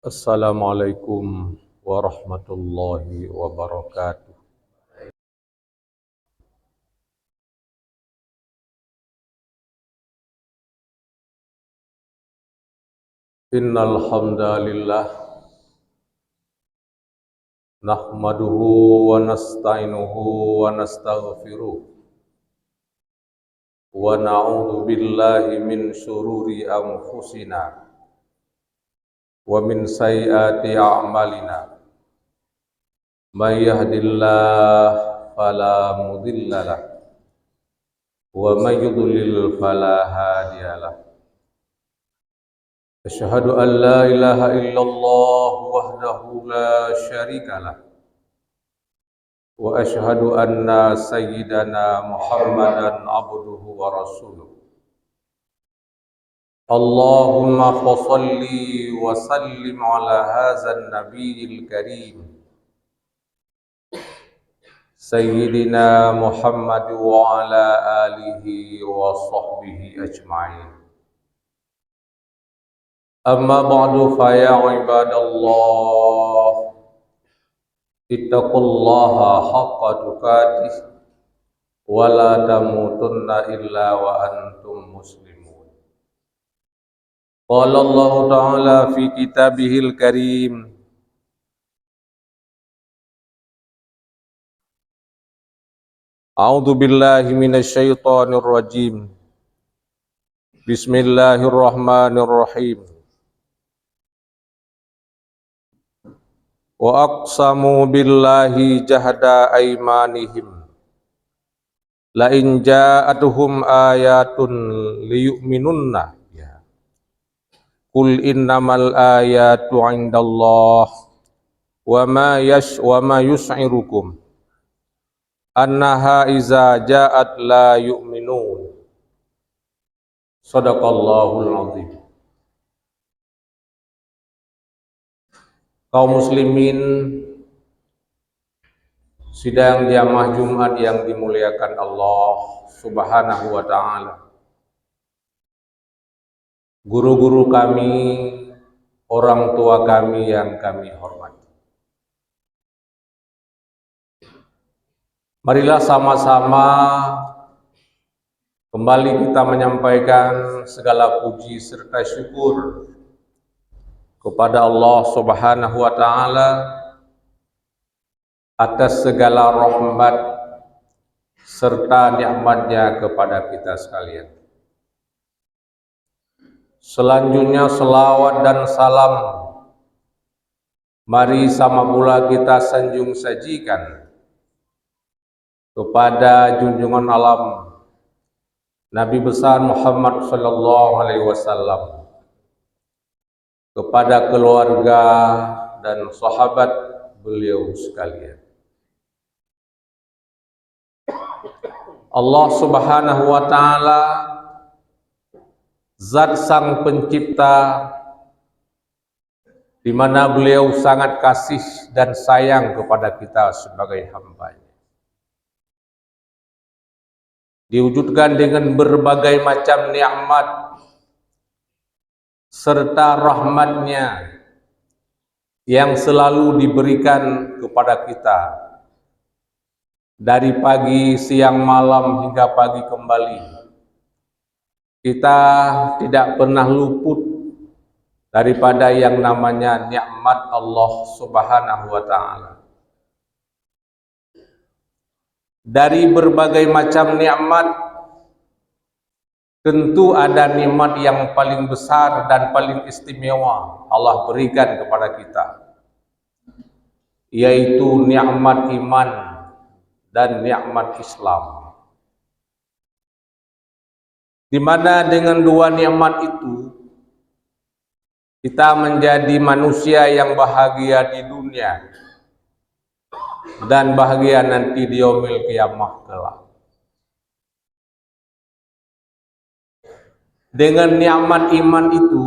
Assalamualaikum warahmatullahi wabarakatuh. Innal hamdalillah nahmaduhu wa nasta'inuhu wa nastaghfiruh wa na'udzu billahi min syururi anfusina wa min sayyiati a'malina. May yahdihillahu fala mudilla lahu wa may yudlil fala hadiya lahu. Asyhadu an la ilaha illallah wahdahu la syarika lah wa asyhadu anna sayyidana Muhammadan abduhu wa rasuluh. Allahumma fassalli wa sallim ala hadzal nabiyil karim sayyidina Muhammad wa ala alihi wa sahbihi ajma'in. Amma ba'du fa ya ibadallah ittaqullaha haqqa tuqatih wa la tamutunna illa wa antum muslimun. Qala Allah ta'ala fi kitabihil karim A'udzu billahi minasy syaithanir rajim. Bismillahirrahmanirrahim. Wa aqsamu billahi jahda aymanihim la in ja'atuhum ayatun liyu'minunna ya. Qul innamal ayatu 'indallah wa ma yus'irukum annaha iza ja'at la yu'minun. Shadaqallahul azim. Kaum muslimin sidang jamaah Jumat yang dimuliakan Allah Subhanahu wa ta'ala. Guru-guru kami, orang tua kami yang kami hormati. Marilah sama-sama kembali kita menyampaikan segala puji serta syukur kepada Allah Subhanahu wa ta'ala atas segala rahmat serta nikmatnya kepada kita sekalian. Selanjutnya selawat dan salam mari sama pula kita sanjung sajikan kepada junjungan alam Nabi besar Muhammad sallallahu alaihi wasallam, kepada keluarga dan sahabat beliau sekalian. Allah Subhanahu wa ta'ala zat sang pencipta, di mana beliau sangat kasih dan sayang kepada kita sebagai hamba-Nya. Diwujudkan dengan berbagai macam nikmat serta rahmat-Nya yang selalu diberikan kepada kita dari pagi, siang, malam hingga pagi kembali. Kita tidak pernah luput daripada yang namanya nikmat Allah Subhanahu wa ta'ala. Dari berbagai macam nikmat, tentu ada nikmat yang paling besar dan paling istimewa Allah berikan kepada kita, yaitu nikmat iman dan nikmat Islam. Di mana dengan dua nikmat itu kita menjadi manusia yang bahagia di dunia dan bahagia nanti di yaumil qiyamah kelak. Dengan nikmat iman itu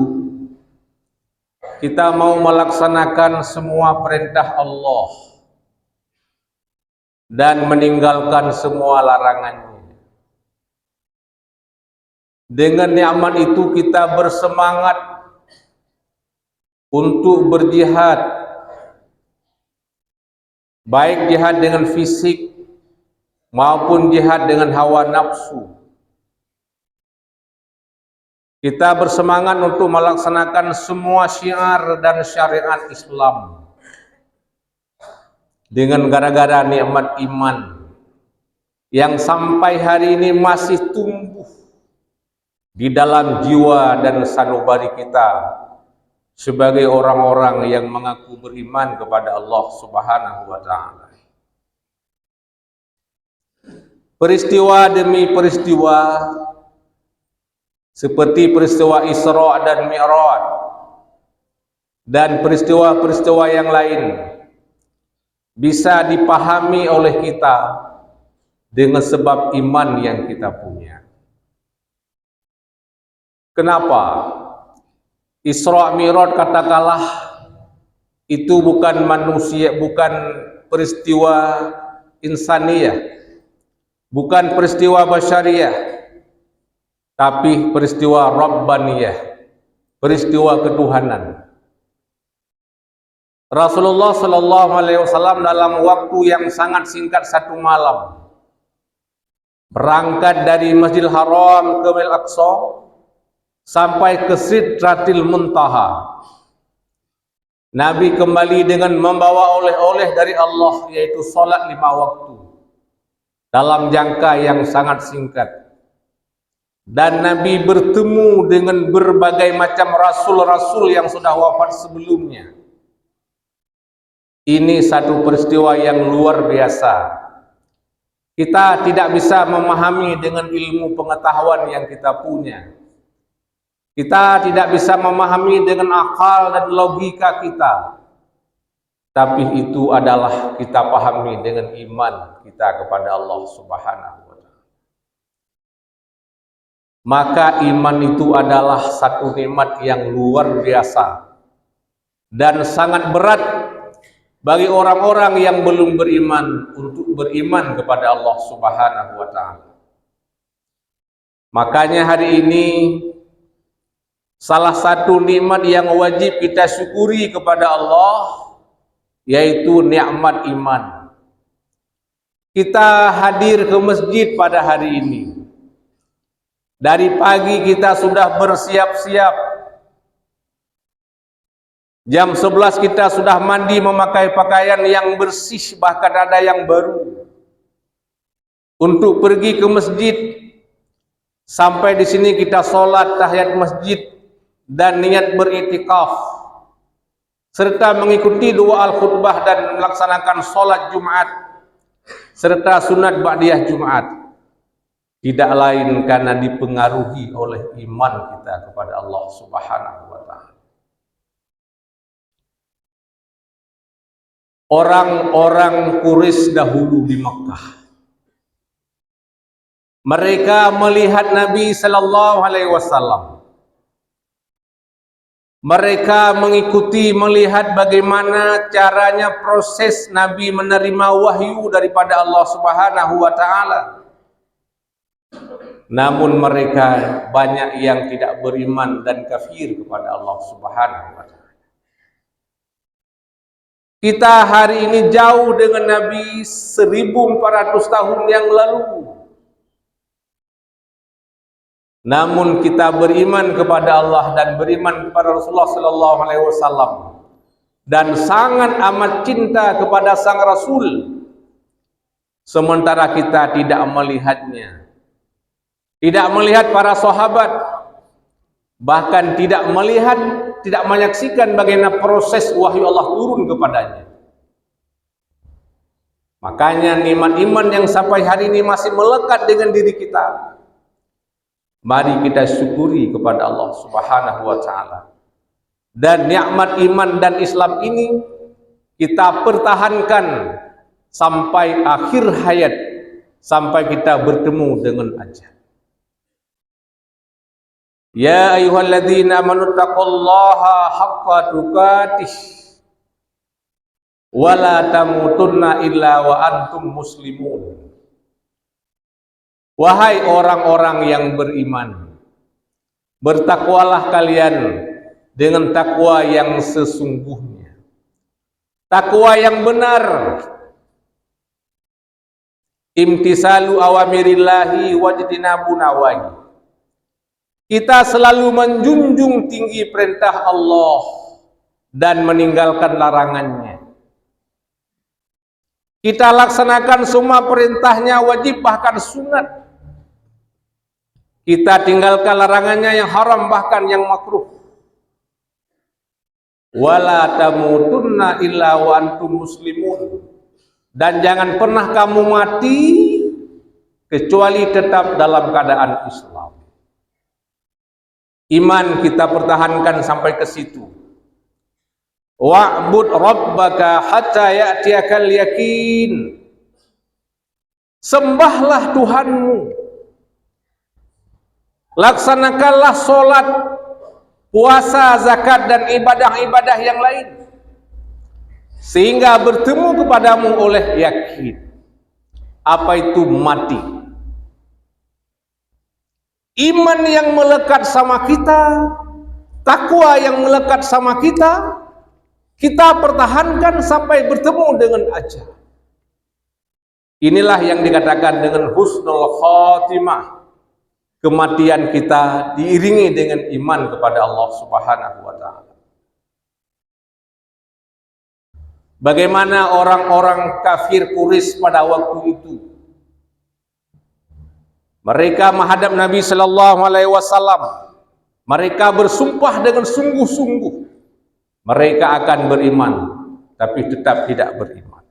kita mau melaksanakan semua perintah Allah dan meninggalkan semua larangannya. Dengan nikmat itu kita bersemangat untuk berjihad, baik jihad dengan fisik maupun jihad dengan hawa nafsu. Kita bersemangat untuk melaksanakan semua syiar dan syariat Islam dengan gara-gara nikmat iman yang sampai hari ini masih tumbuh di dalam jiwa dan sanubari kita sebagai orang-orang yang mengaku beriman kepada Allah Subhanahu wa Ta'ala. Peristiwa demi peristiwa seperti peristiwa Isra dan Mi'raj dan peristiwa-peristiwa yang lain bisa dipahami oleh kita dengan sebab iman yang kita punya. Kenapa? Isra Mi'raj katakanlah itu bukan manusia, bukan peristiwa insaniyah, bukan peristiwa basyariah, tapi peristiwa Rabbaniyah, peristiwa ketuhanan. Rasulullah Sallallahu Alaihi Wasallam dalam waktu yang sangat singkat satu malam berangkat dari Masjidil Haram ke Al-Aqsa sampai ke Sidratil Muntaha. Nabi kembali dengan membawa oleh-oleh dari Allah, yaitu salat 5 waktu dalam jangka yang sangat singkat. Dan Nabi bertemu dengan berbagai macam rasul-rasul yang sudah wafat sebelumnya. Ini satu peristiwa yang luar biasa. Kita tidak bisa memahami dengan ilmu pengetahuan yang kita punya. Kita tidak bisa memahami dengan akal dan logika kita. Tapi itu adalah kita pahami dengan iman kita kepada Allah Subhanahu wa Ta'ala. Maka iman itu adalah satu nikmat yang luar biasa dan sangat berat bagi orang-orang yang belum beriman untuk beriman kepada Allah Subhanahu wa Ta'ala. Makanya hari ini salah satu nikmat yang wajib kita syukuri kepada Allah yaitu nikmat iman. Kita hadir ke masjid pada hari ini. Dari pagi kita sudah bersiap-siap. Jam 11 kita sudah mandi memakai pakaian yang bersih, bahkan ada yang baru. Untuk pergi ke masjid. Sampai di sini kita sholat tahiyat masjid dan niat beriktikaf. Serta mengikuti doa al-khutbah dan melaksanakan sholat Jumat. Serta sunat ba'diyah Jumat. Tidak lain karena dipengaruhi oleh iman kita kepada Allah Subhanahu wa Ta'ala. Orang-orang Quraisy dahulu di Makkah, mereka melihat Nabi Sallallahu Alaihi Wasallam. Mereka mengikuti, melihat bagaimana caranya proses Nabi menerima wahyu daripada Allah Subhanahu wa Ta'ala. Namun mereka banyak yang tidak beriman dan kafir kepada Allah Subhanahu wa Ta'ala. Kita hari ini jauh dengan Nabi 1400 tahun yang lalu. Namun kita beriman kepada Allah dan beriman kepada Rasulullah Sallallahu Alaihi Wasallam dan sangat amat cinta kepada Sang Rasul, sementara kita tidak melihatnya. Tidak melihat para sahabat, bahkan tidak melihat, tidak menyaksikan bagaimana proses wahyu Allah turun kepadanya. Makanya nikmat iman yang sampai hari ini masih melekat dengan diri kita. Mari kita syukuri kepada Allah Subhanahu wa Ta'ala. Dan nikmat iman dan Islam ini kita pertahankan sampai akhir hayat, sampai kita bertemu dengan ajal. Ya ayyuhalladzina amanu taqullaha haqqa tuqatih wa la tamutunna illa wa antum muslimun. Wahai orang-orang yang beriman, bertakwalah kalian dengan takwa yang sesungguhnya, takwa yang benar, imtisalu awamirillahi wajtinabu nawahi. Kita selalu menjunjung tinggi perintah Allah dan meninggalkan larangannya. Kita laksanakan semua perintahnya wajib bahkan sunat. Kita tinggalkan larangannya yang haram bahkan yang makruh. Wala tamutunna illa wa antum muslimun. Dan jangan pernah kamu mati kecuali tetap dalam keadaan Islam. Iman kita pertahankan sampai ke situ. Wa'bud rabbaka hatta ya'tiyakal yakin. Sembahlah Tuhanmu. Laksanakanlah solat, puasa, zakat dan ibadah-ibadah yang lain sehingga bertemu kepadamu oleh yakin. Apa itu mati? Iman yang melekat sama kita, takwa yang melekat sama kita, kita pertahankan sampai bertemu dengan ajal. Inilah yang dikatakan dengan husnul khatimah. Kematian kita diiringi dengan iman kepada Allah Subhanahu wa ta'ala. Bagaimana orang-orang kafir Quraisy pada waktu itu? Mereka menghadap Nabi sallallahu alaihi wasallam. Mereka bersumpah dengan sungguh-sungguh mereka akan beriman, tapi tetap tidak beriman.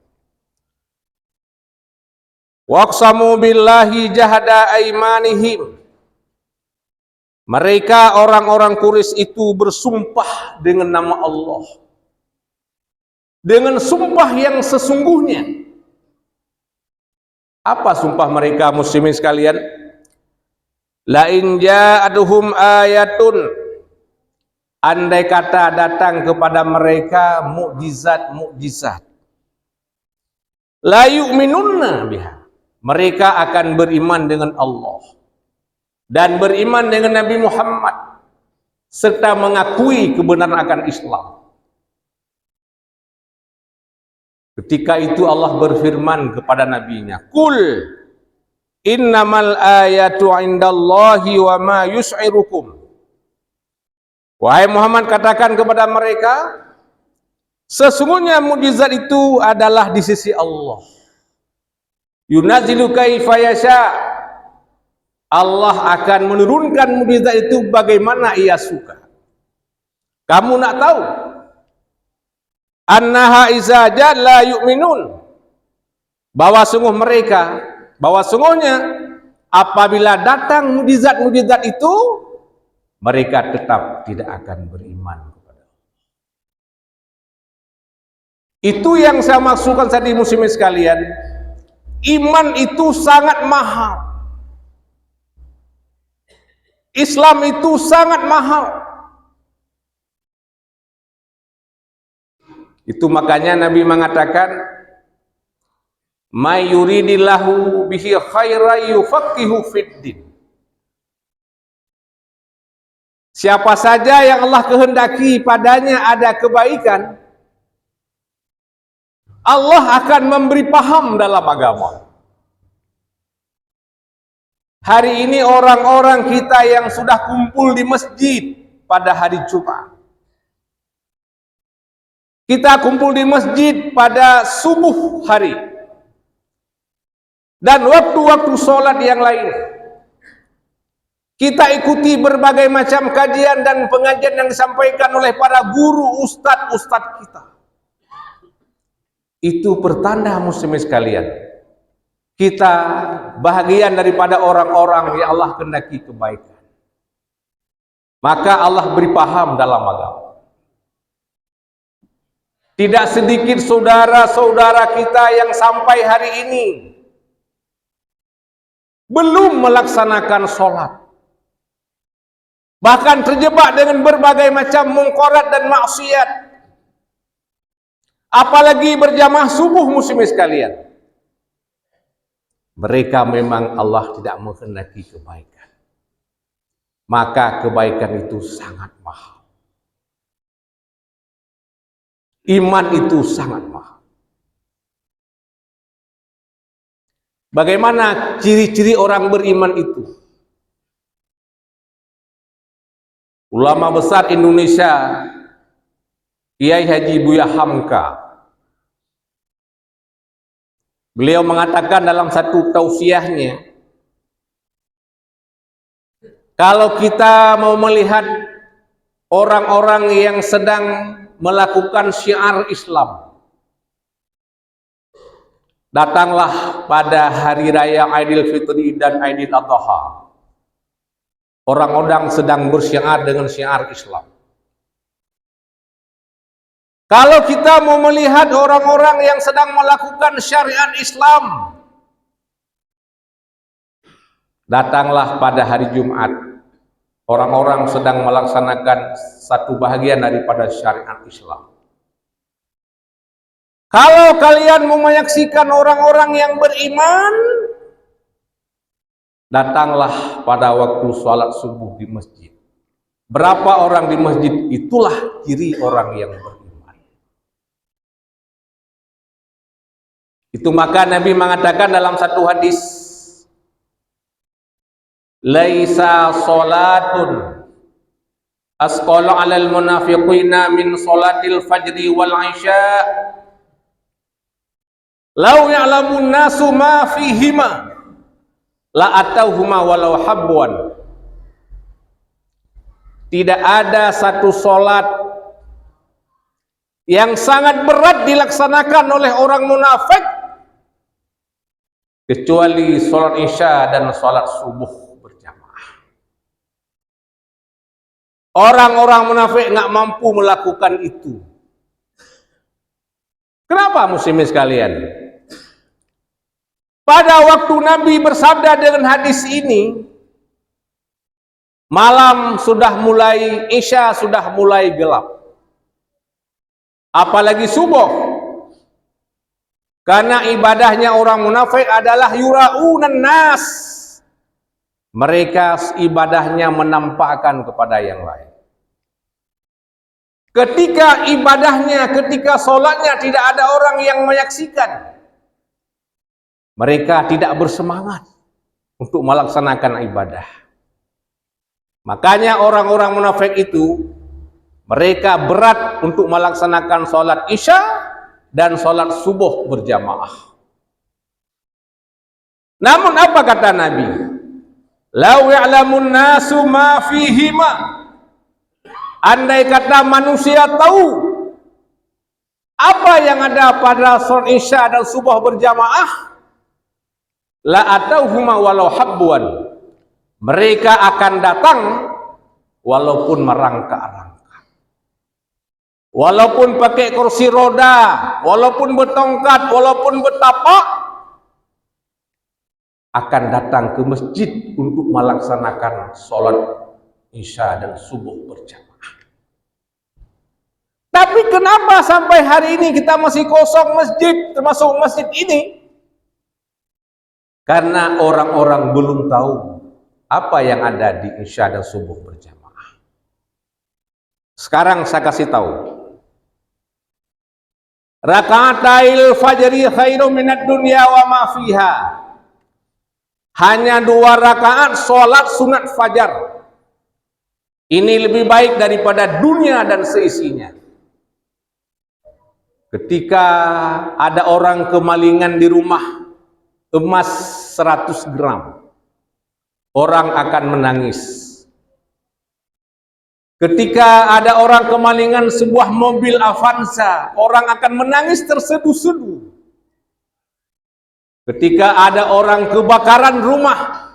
Waqsamu billahi jahada aimanihim. Mereka orang-orang Quraisy itu bersumpah dengan nama Allah, dengan sumpah yang sesungguhnya. Apa sumpah mereka, muslimin sekalian? La in ja'aduhum ayatun, andai kata datang kepada mereka mukjizat, la yu'minunna biha, mereka akan beriman dengan Allah dan beriman dengan Nabi Muhammad serta mengakui kebenaran akan Islam. Ketika itu Allah berfirman kepada nabinya, "Qul innamal ayatu indallahi wa ma yus'irukum." Wahai Muhammad, katakan kepada mereka, sesungguhnya mukjizat itu adalah di sisi Allah. Yunazilu kaifa yasha. Allah akan menurunkan mukjizat itu bagaimana Ia suka. Kamu nak tahu? Annaha iza la yu'minun. Bahwa sungguhnya apabila datang mukjizat-mukjizat itu, mereka tetap tidak akan beriman kepada Allah. Itu yang saya maksudkan tadi, muslimin sekalian. Iman itu sangat mahal. Islam itu sangat mahal. Itu makanya Nabi mengatakan, "May yuridillahu bihi khairan yufaqihu fiddin." Siapa saja yang Allah kehendaki padanya ada kebaikan, Allah akan memberi paham dalam agama. Hari ini orang-orang kita yang sudah kumpul di masjid pada hari Jumat, kita kumpul di masjid pada subuh hari dan waktu-waktu sholat yang lain, kita ikuti berbagai macam kajian dan pengajian yang disampaikan oleh para guru, ustadz-ustadz kita. Itu pertanda, muslimin sekalian, kita bahagian daripada orang-orang yang Allah kehendaki kebaikan. Maka Allah beri paham dalam agama. Tidak sedikit saudara-saudara kita yang sampai hari ini belum melaksanakan sholat, bahkan terjebak dengan berbagai macam mungkarat dan maksiat, apalagi berjamaah subuh, muslimin sekalian. Mereka memang Allah tidak menghendaki kebaikan, maka kebaikan itu sangat mahal. Iman itu sangat mahal. Bagaimana ciri-ciri orang beriman itu? Ulama besar Indonesia, Kiai Haji Buya Hamka, beliau mengatakan dalam satu tausiahnya, kalau kita mau melihat orang-orang yang sedang melakukan syiar Islam, datanglah pada hari raya Aidil Fitri dan Aidil Adha. Orang-orang sedang bersyiar dengan syiar Islam. Kalau kita mau melihat orang-orang yang sedang melakukan syariat Islam, datanglah pada hari Jumat. Orang-orang sedang melaksanakan satu bahagian daripada syariat Islam. Kalau kalian mau menyaksikan orang-orang yang beriman, datanglah pada waktu sholat subuh di masjid. Berapa orang di masjid, itulah ciri orang yang beriman. Itu maka Nabi mengatakan dalam satu hadis, laisa sholatun asqalu alal munafiqina min sholatil fajri wal isya lau ya'lamun nasu ma fihima la atauhuma walau habwan. Tidak ada satu solat yang sangat berat dilaksanakan oleh orang munafik kecuali solat isya dan solat subuh berjamaah. Orang-orang munafik nggak mampu melakukan itu. Kenapa muslimin sekalian? Pada waktu Nabi bersabda dengan hadis ini, malam sudah mulai, isya sudah mulai gelap. Apalagi subuh. Karena ibadahnya orang munafik adalah yura'unan nas. Mereka ibadahnya menampakkan kepada yang lain. Ketika ibadahnya, ketika sholatnya tidak ada orang yang menyaksikan, mereka tidak bersemangat untuk melaksanakan ibadah. Makanya orang-orang munafik itu, mereka berat untuk melaksanakan sholat isya dan sholat subuh berjamaah. Namun apa kata Nabi? Lau ya'lamun nasu ma fihima. Andai kata manusia tahu apa yang ada pada sholat isya dan subuh berjamaah, la atauhuma walau habwan. Mereka akan datang walaupun merangkak-rangkak, walaupun pakai kursi roda, walaupun bertongkat, walaupun bertapak, akan datang ke masjid untuk melaksanakan sholat isya dan subuh berjamaah. Tapi kenapa sampai hari ini kita masih kosong masjid, termasuk masjid ini? Karena orang-orang belum tahu apa yang ada di isya dan subuh berjamaah. Sekarang saya kasih tahu. Raka'atil fajri khairum minad dunya wa ma fiha. Hanya 2 rakaat sholat sunat fajar. Ini lebih baik daripada dunia dan seisinya. Ketika ada orang kemalingan di rumah emas 100 gram, orang akan menangis. Ketika ada orang kemalingan sebuah mobil Avanza, orang akan menangis terseduh-seduh. Ketika ada orang kebakaran rumah,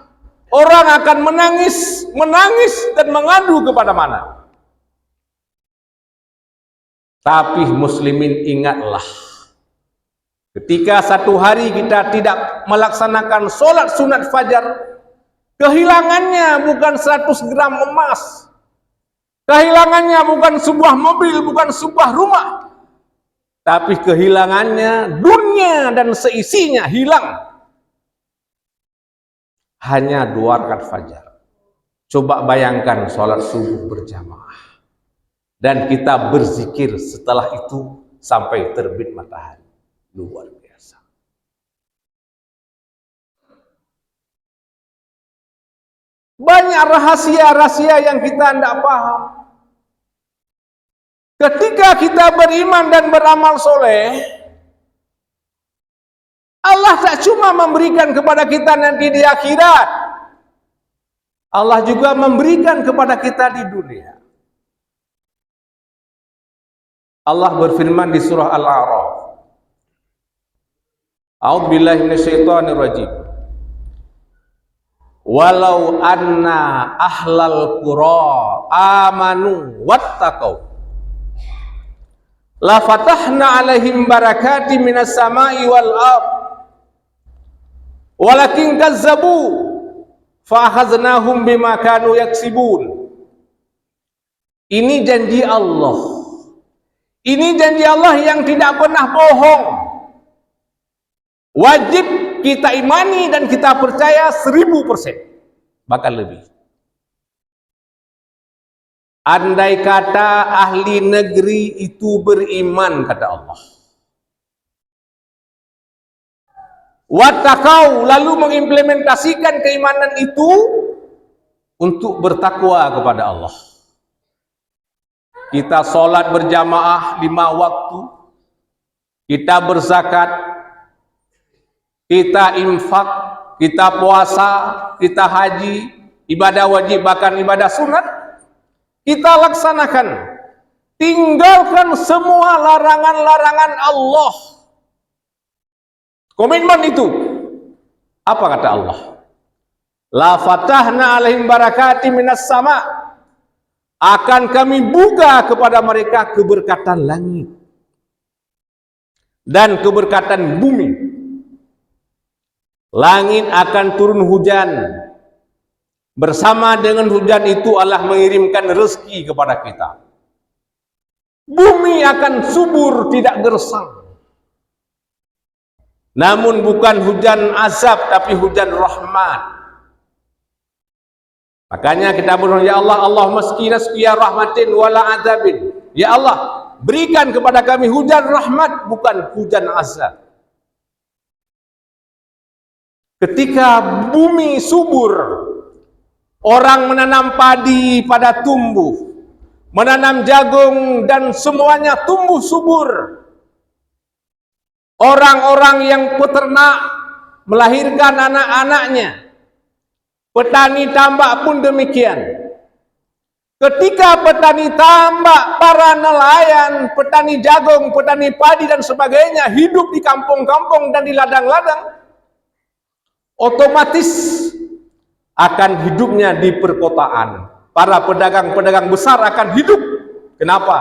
orang akan menangis dan mengadu kepada mana? Tapi muslimin ingatlah, ketika satu hari kita tidak melaksanakan sholat sunat fajar, kehilangannya bukan 100 gram emas, kehilangannya bukan sebuah mobil, bukan sebuah rumah, tapi kehilangannya dunia dan seisinya hilang. Hanya 2 rakaat fajar. Coba bayangkan sholat subuh berjamaah. Dan kita berzikir setelah itu sampai terbit matahari. Luar biasa. Banyak rahasia-rahasia yang kita tidak paham. Ketika kita beriman dan beramal soleh, Allah tak cuma memberikan kepada kita nanti di akhirat, Allah juga memberikan kepada kita di dunia. Allah berfirman di surah Al-A'raf, A'udzubillahi minasyaitonirrajim. Walau anna ahlal qura amanu wattaqau la fatahna alaihim barakati minas sama'i wal ard walakin kazzabu fa akhaznahum bima kanu yaksibun. Ini janji Allah. Ini janji Allah yang tidak pernah bohong. Wajib kita imani dan kita percaya 1000%, bahkan lebih. Andai kata ahli negeri itu beriman, kata Allah, wattaqau, lalu mengimplementasikan keimanan itu untuk bertakwa kepada Allah. Kita sholat berjamaah 5 waktu, kita berzakat, kita infak, kita puasa, kita haji, ibadah wajib bahkan ibadah sunat, kita laksanakan. Tinggalkan semua larangan-larangan Allah. Komitmen itu. Apa kata Allah? La fatahna alaihim barakati minas sama'. Akan kami buka kepada mereka keberkatan langit dan keberkatan bumi. Langit akan turun hujan. Bersama dengan hujan itu Allah mengirimkan rezeki kepada kita. Bumi akan subur, tidak gersang. Namun bukan hujan azab, tapi hujan rahmat. Makanya kita berdoa, ya Allah, Allahumma skina skiya rahmatin wala azabin. Ya Allah, berikan kepada kami hujan rahmat, bukan hujan azab. Ketika bumi subur, orang menanam padi pada tumbuh, menanam jagung dan semuanya tumbuh subur. Orang-orang yang peternak melahirkan anak-anaknya. Petani tambak pun demikian. Ketika petani tambak, para nelayan, petani jagung, petani padi dan sebagainya hidup di kampung-kampung dan di ladang-ladang, otomatis akan hidupnya di perkotaan. Para pedagang-pedagang besar akan hidup. Kenapa?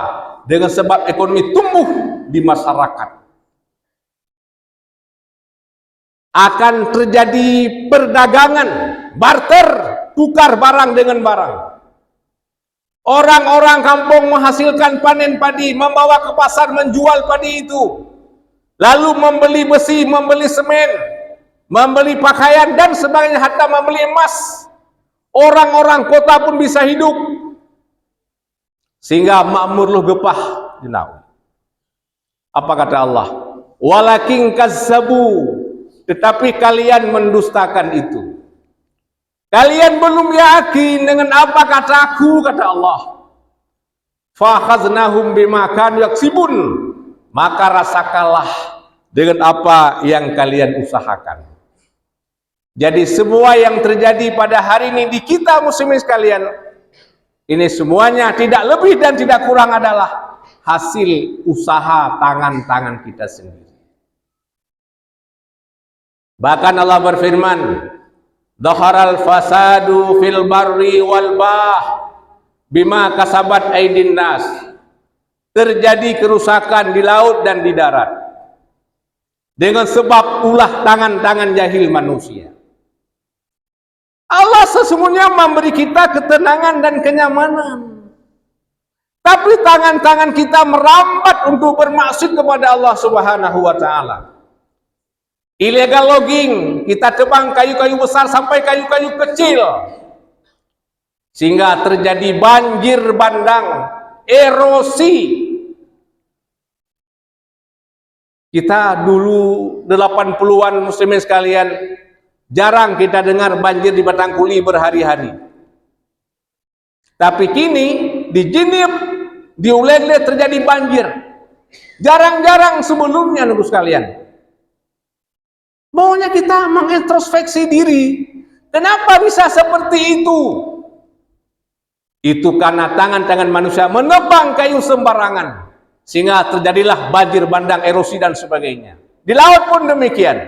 Dengan sebab ekonomi tumbuh di masyarakat. Akan terjadi perdagangan, barter, tukar barang dengan barang. Orang-orang kampung menghasilkan panen padi, membawa ke pasar menjual padi itu, lalu membeli besi, membeli semen, membeli pakaian dan sebagainya, hatta membeli emas. Orang-orang kota pun bisa hidup sehingga makmur luh gepah jenau. Apa kata Allah? Walakin kazzabu, tetapi kalian mendustakan itu. Kalian belum yakin dengan apa kataku, kata Allah. Fa akhaznahum bima kanu yaksibun, maka rasakanlah dengan apa yang kalian usahakan. Jadi semua yang terjadi pada hari ini di kita muslimin sekalian, ini semuanya tidak lebih dan tidak kurang adalah hasil usaha tangan-tangan kita sendiri. Bahkan Allah berfirman, dhaharal fasadu fil barri wal bah bima kasabat aidin nas. Terjadi kerusakan di laut dan di darat dengan sebab ulah tangan-tangan jahil manusia. Allah sesungguhnya memberi kita ketenangan dan kenyamanan, tapi tangan-tangan kita merambat untuk bermaksud kepada Allah Subhanahu wa ta'ala. Illegal logging, kita tebang kayu-kayu besar sampai kayu-kayu kecil, sehingga terjadi banjir bandang, erosi. Kita dulu 80-an muslimin sekalian, jarang kita dengar banjir di Batangkuli berhari-hari. Tapi kini di Jinib, di Ulegle terjadi banjir. Jarang-jarang sebelumnya, nunggu sekalian. Maunya kita mengintrospeksi diri. Kenapa bisa seperti itu? Itu karena tangan-tangan manusia menebang kayu sembarangan, sehingga terjadilah banjir bandang, erosi dan sebagainya. Di laut pun demikian.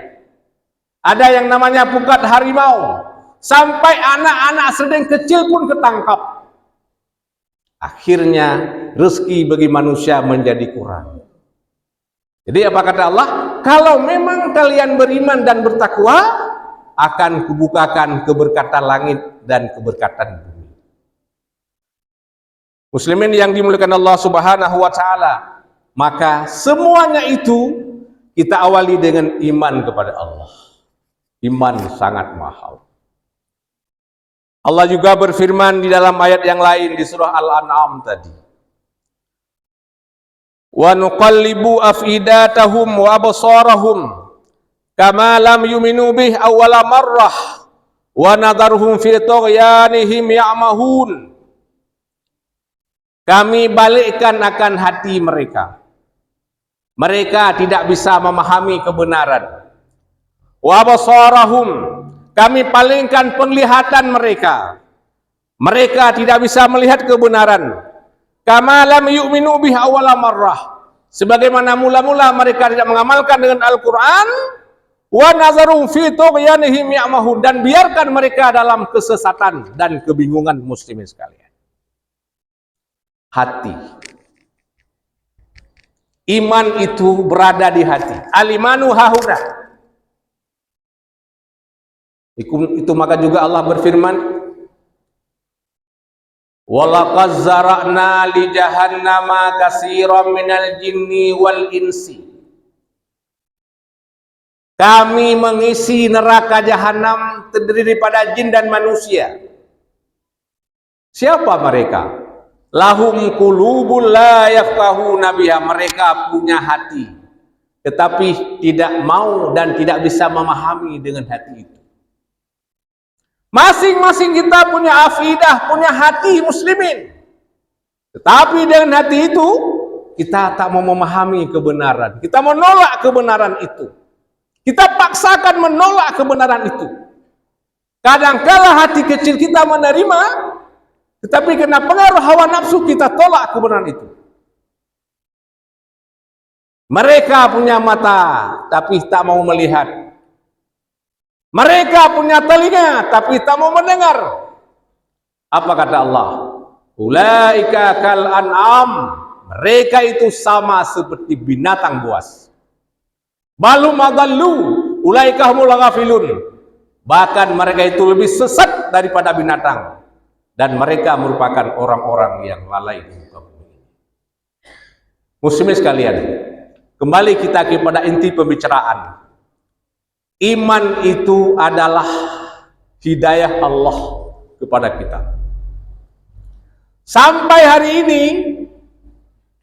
Ada yang namanya pukat harimau, sampai anak-anak sedang kecil pun ketangkap. Akhirnya rezeki bagi manusia menjadi kurang. Jadi apa kata Allah? Kalau memang kalian beriman dan bertakwa, akan kubukakan keberkatan langit dan keberkatan bumi. Muslimin yang dimuliakan Allah Subhanahu wa taala, maka semuanya itu kita awali dengan iman kepada Allah. Iman sangat mahal. Allah juga berfirman di dalam ayat yang lain di surah Al-An'am tadi. Wa nuqallibu afidatahum wa absarahum kama lam yu'minu bih awwala marrah wa nadharuhum fi tughyanihim ya'mahun. Kami balikkan akan hati mereka. Mereka tidak bisa memahami kebenaran. Wa absarahum, kami palingkan penglihatan mereka. Mereka tidak bisa melihat kebenaran. Kama lam yu'minu bihi awwala marrah, sebagaimana mula-mula mereka tidak mengamalkan dengan Al-Qur'an. Wa nazarum fi tughyanihim ya'mahun, dan biarkan mereka dalam kesesatan dan kebingungan muslimin sekalian. Hati. Iman itu berada di hati. Al-imanu hahuna. Itu maka juga Allah berfirman, walaqad zara'na li jahannama katsiran minal jinni wal insi. Kami mengisi neraka jahanam terdiri daripada jin dan manusia. Siapa mereka? Lahum qulubun la yafqahuna biha, mereka punya hati tetapi tidak mau dan tidak bisa memahami dengan hati itu. Masing-masing kita punya afidah, punya hati muslimin. Tetapi dengan hati itu, kita tak mau memahami kebenaran. Kita menolak kebenaran itu. Kita paksakan menolak kebenaran itu. Kadangkala hati kecil kita menerima, tetapi karena pengaruh hawa nafsu kita tolak kebenaran itu. Mereka punya mata, tapi tak mau melihat. Mereka punya telinga tapi tak mau mendengar. Apa kata Allah? Ulaika kal an'am, mereka itu sama seperti binatang buas. Balum adallu, ulaika humul ghafilun. Bahkan mereka itu lebih sesat daripada binatang, dan mereka merupakan orang-orang yang lalai di muka bumi. Muslimin sekalian, kembali kita kepada inti pembicaraan. Iman itu adalah hidayah Allah kepada kita. Sampai hari ini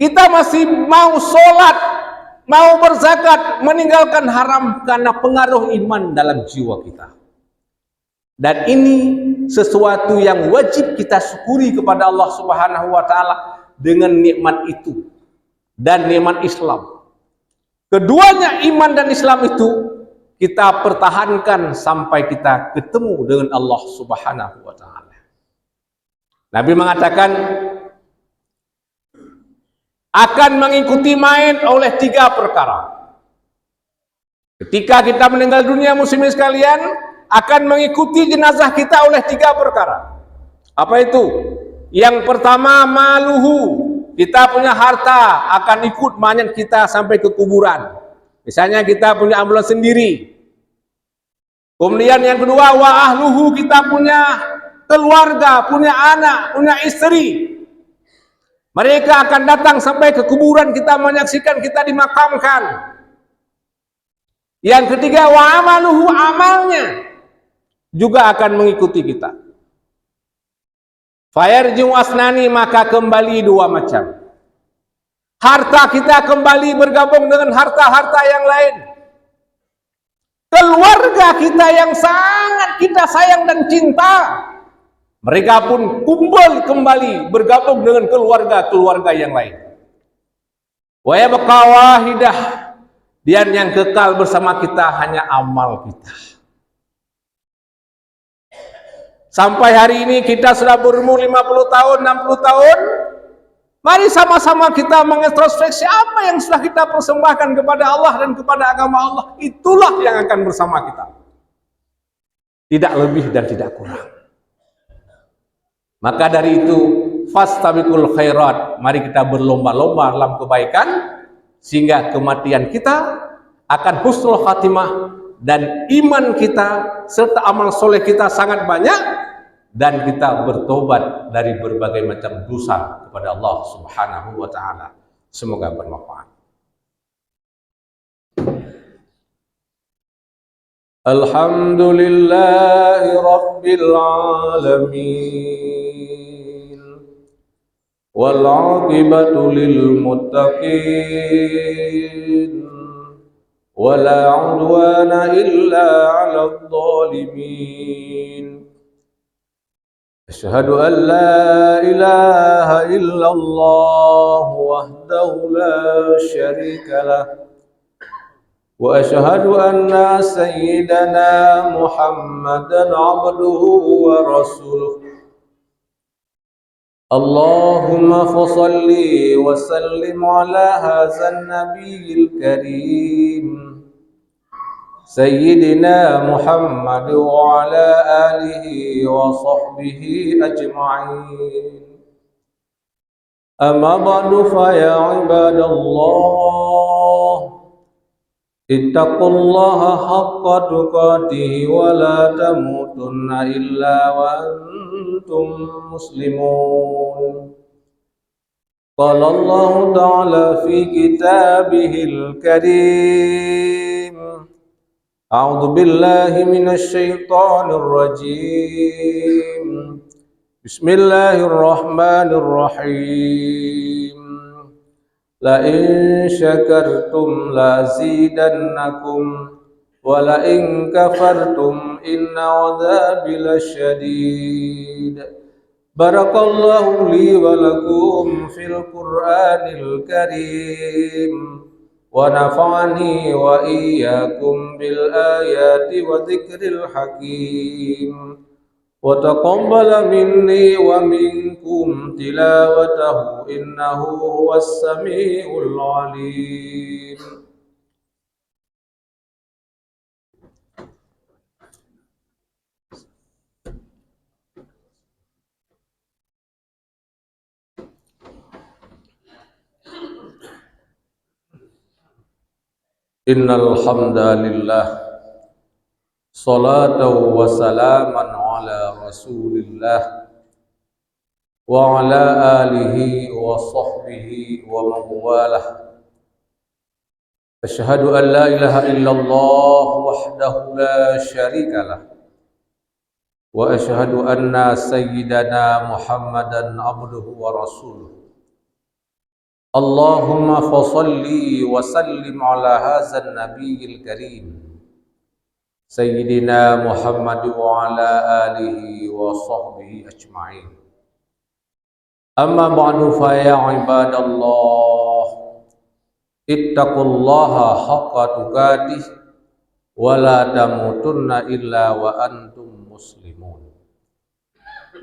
kita masih mau sholat, mau berzakat, meninggalkan haram karena pengaruh iman dalam jiwa kita. Dan ini sesuatu yang wajib kita syukuri kepada Allah Subhanahu wa taala dengan nikmat itu dan nikmat Islam. Keduanya, iman dan Islam itu, kita pertahankan sampai kita ketemu dengan Allah Subhanahu wa taala. Nabi mengatakan akan mengikuti main oleh 3 perkara. Ketika kita meninggal dunia, muslimin sekalian, akan mengikuti jenazah kita oleh 3 perkara. Apa itu? Yang pertama, maluhu, kita punya harta akan ikut mayat kita sampai ke kuburan. Misalnya kita punya ambulans sendiri. Kemudian yang kedua, wa ahluhu, kita punya keluarga, punya anak, punya istri. Mereka akan datang sampai ke kuburan kita, menyaksikan kita dimakamkan. Yang ketiga, wa amaluhu, amalnya juga akan mengikuti kita. Fayarji'u asnani, maka kembali 2 macam. Harta kita kembali bergabung dengan harta-harta yang lain. Keluarga kita yang sangat kita sayang dan cinta, mereka pun kumpul kembali bergabung dengan keluarga-keluarga yang lain. Wa yabqa wahidah, dan yang kekal bersama kita hanya amal kita. Sampai hari ini kita sudah berumur 50 tahun, 60 tahun. Mari sama-sama kita mengintrospeksi apa yang sudah kita persembahkan kepada Allah dan kepada agama Allah. Itulah yang akan bersama kita. Tidak lebih dan tidak kurang. Maka dari itu, fastabiqul khairat. Mari kita berlomba-lomba dalam kebaikan, sehingga kematian kita akan husnul khatimah, dan iman kita serta amal soleh kita sangat banyak, dan kita bertobat dari berbagai macam dosa kepada Allah Subhanahu wa ta'ala. Semoga bermanfaat. Alhamdulillahi Rabbil Alamin, wal aqibatu lil muttaqin, wala udwana illa 'alal zalimin. Asyhadu an la ilaha illallah wahdahu la syarika lah, wa asyhadu anna sayyidana Muhammadan abduhu wa rasuluh. Allahumma fassalli wa sallim ala hadzal nabiyil karim Sayyidina Muhammad wa ala alihi wa sahbihi ajma'in. Amma ba'du fa ya ibadallah, ittaqullaha haqqa tuqatih wa la tamutunna illa wa antum muslimun. Qala Allah ta'ala fi kitabihil karim, A'udzu billahi minasy syaithanir rajim. Bismillahirrahmanirrahim. La in syakartum la zidannakum wa la in kafartum inna 'adzabi lasyadid. Barakallahu li wa lakum fil Qur'anil karim, wa nafa'ani wa iyyakum bil ayati wa dzikril hakim, wa taqabbala minni wa minkum tilawatahu innahu huwas samiul alim. Innal hamdalillah, salatu wa salaman ala rasulillah wa ala alihi wa sahbihi wa mawalah. Asyhadu an la ilaha illallah wahdahu la syarika lah, wa asyhadu anna sayyidana Muhammadan abduhu wa rasuluh. Allahumma fasalli wa sallim ala hadzal nabiyil karim Sayyidina Muhammad wa ala alihi wa sahbihi ajma'in. Amma ba'du fa ya ibadallah, ittaqullaha haqqa tuqatih wa la tamutunna illa wa antum muslimun.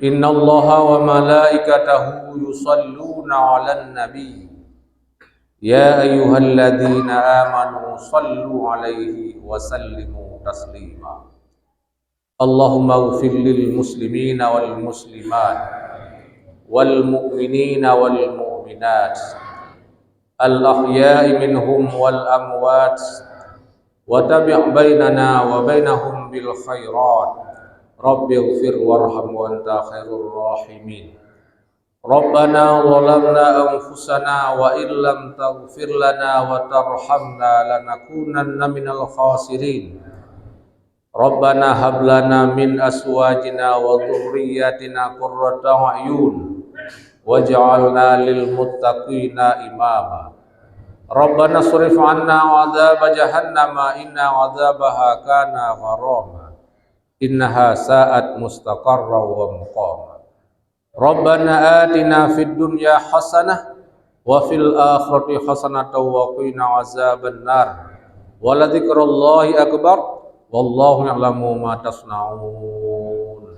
Innallaha wa malaikatahu yusalluna 'alan nabiy, ya ayyuhalladzina amanu sallu 'alaihi wa sallimu taslima. Allahumma ighfir lil muslimina wal muslimat wal mu'minina wal mu'minat al ahya'i minhum wal amwat, wa tabi' bainana wa bainahum bil khairat. Rabbighfir warham wa anta khairur rahimin. Rabbana zalamna anfusana wa illam taghfir lana wa tarhamna lanakunanna minal khasirin. Rabbana hab lana min aswajina wa dhurriyyatina qurrata a'yun waj'alna lil muttaqina imama. Rabbana srif 'anna 'adzab jahannama inna 'adzabaha kana gharama innaha sa'at mustaqarra wa muqama. Rabbana atina fid dunya hasanah wa fil akhirati hasanatan wa qina 'adzabannar. Wa la dzikrullahi akbar wallahu ya'lamu ma tasna'un.